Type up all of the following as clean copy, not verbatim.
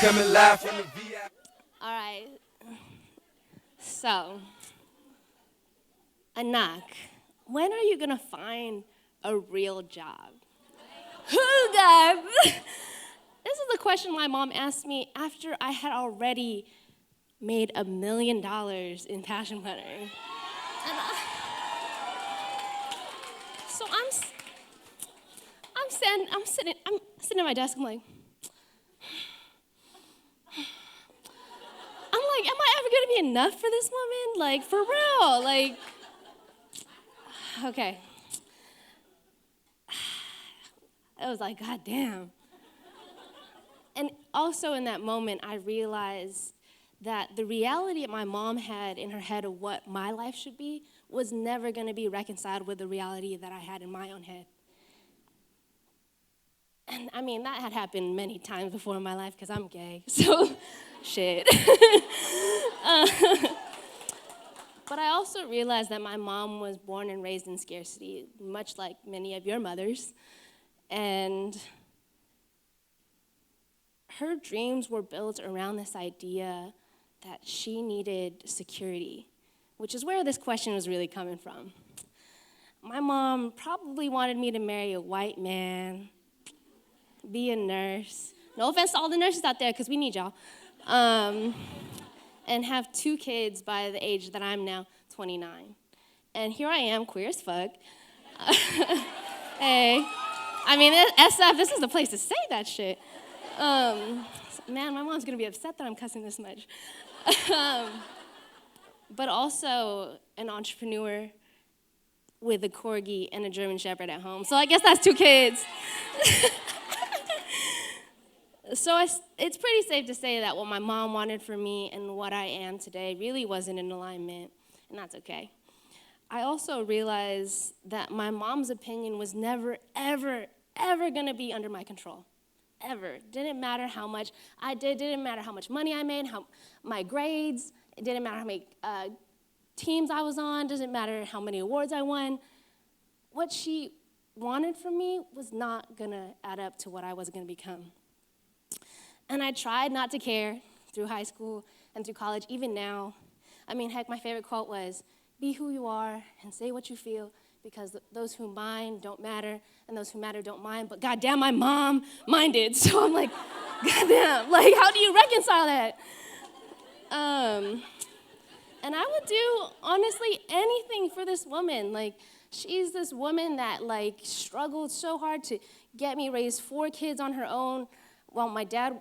come and laugh in the VIP. All right. So, Anak, when are you gonna find a real job? Who got? This is the question my mom asked me after I had already made $1 million in passion butter. So I'm sitting at my desk. I'm like, am I ever gonna be enough for this woman? Like, for real? Like, okay. I was like, God damn. And also in that moment, I realized that the reality that my mom had in her head of what my life should be was never gonna be reconciled with the reality that I had in my own head. And I mean, that had happened many times before in my life because I'm gay, so shit. But I also realized that my mom was born and raised in scarcity, much like many of your mothers. And her dreams were built around this idea that she needed security, which is where this question was really coming from. My mom probably wanted me to marry a white man, be a nurse. No offense to all the nurses out there, because we need y'all. And have 2 kids by the age that I'm now 29. And here I am, queer as fuck. Hey. I mean, SF, this is the place to say that shit. Man, my mom's gonna be upset that I'm cussing this much. But also an entrepreneur with a corgi and a German Shepherd at home. So I guess that's 2 kids. So it's pretty safe to say that what my mom wanted for me and what I am today really wasn't in alignment, and that's okay. I also realized that my mom's opinion was never, ever, ever gonna be under my control. Ever. Didn't matter how much I did, didn't matter how much money I made, how my grades, it didn't matter how many teams I was on, doesn't matter how many awards I won. What she wanted from me was not gonna add up to what I was gonna become. And I tried not to care through high school and through college, even now. I mean, heck, my favorite quote was, be who you are and say what you feel, because those who mind don't matter, and those who matter don't mind. But goddamn, my mom minded. So I'm like, goddamn, like, how do you reconcile that? And I would do, honestly, anything for this woman. Like, she's this woman that, like, struggled so hard to get me raise 4 kids on her own, while my dad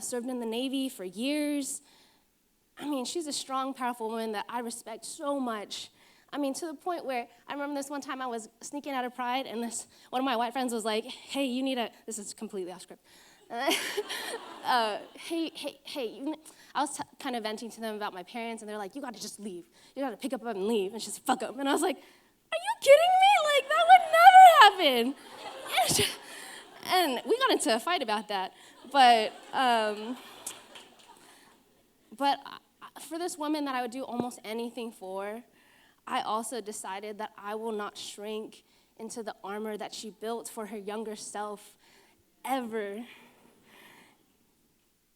served in the Navy for years. I mean, she's a strong, powerful woman that I respect so much. I mean, to the point where I remember this one time I was sneaking out of Pride, and one of my white friends was like, hey, you need this is completely off script. Hey, I was kind of venting to them about my parents, and they're like, you gotta just leave. You gotta pick up and leave, and just fuck them. And I was like, are you kidding me? Like, that would never happen. And we got into a fight about that. But for this woman that I would do almost anything for, I also decided that I will not shrink into the armor that she built for her younger self ever.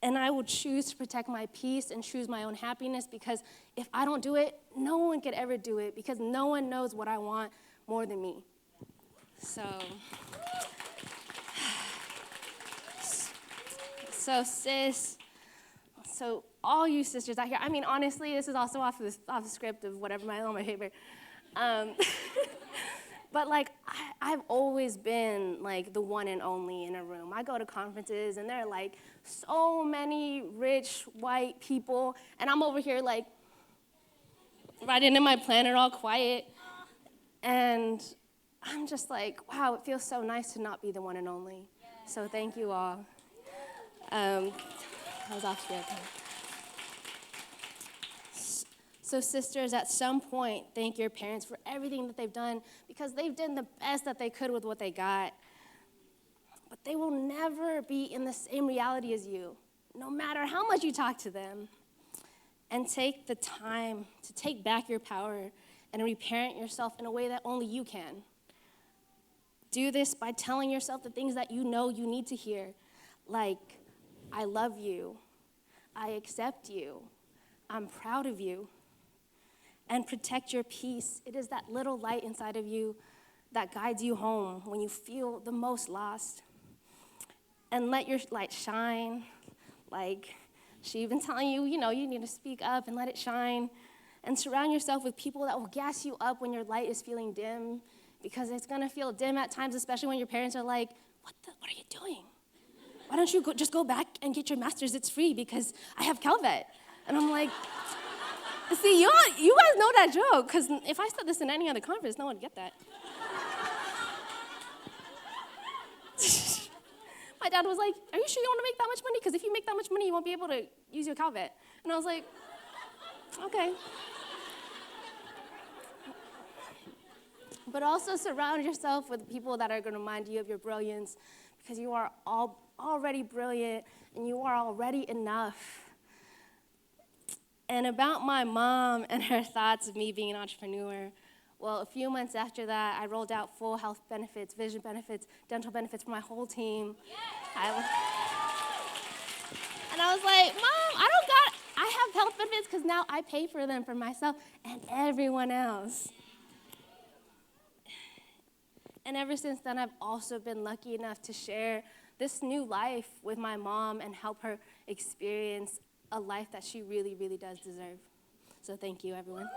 And I will choose to protect my peace and choose my own happiness, because if I don't do it, no one could ever do it, because no one knows what I want more than me. So sis, so all you sisters out here, I mean, honestly, this is also off the script of whatever on my paper. But like, I've always been like the one and only in a room. I go to conferences and there are like so many rich white people, and I'm over here like writing in my planner all quiet. And I'm just like, wow, it feels so nice to not be the one and only. So thank you all. I was off script. So sisters, at some point, thank your parents for everything that they've done, because they've done the best that they could with what they got. But they will never be in the same reality as you, no matter how much you talk to them. And take the time to take back your power and reparent yourself in a way that only you can. Do this by telling yourself the things that you know you need to hear, like, I love you. I accept you. I'm proud of you. And protect your peace. It is that little light inside of you that guides you home when you feel the most lost. And let your light shine. Like she's been telling you, you need to speak up and let it shine. And surround yourself with people that will gas you up when your light is feeling dim, because it's gonna feel dim at times, especially when your parents are like, what are you doing? Why don't you just go back and get your master's? It's free because I have cultivate. And I'm like, see, you guys know that joke, because if I said this in any other conference, no one would get that. My dad was like, are you sure you want to make that much money? Because if you make that much money, you won't be able to use your cultivate. And I was like, okay. But also surround yourself with people that are going to remind you of your brilliance, because you are already brilliant and you are already enough. And about my mom and her thoughts of me being an entrepreneur, well, a few months after that, I rolled out full health benefits, vision benefits, dental benefits for my whole team. Yes. And I was like, Mom, I have health benefits because now I pay for them for myself and everyone else. And ever since then, I've also been lucky enough to share this new life with my mom and help her experience a life that she really, really does deserve. So thank you, everyone.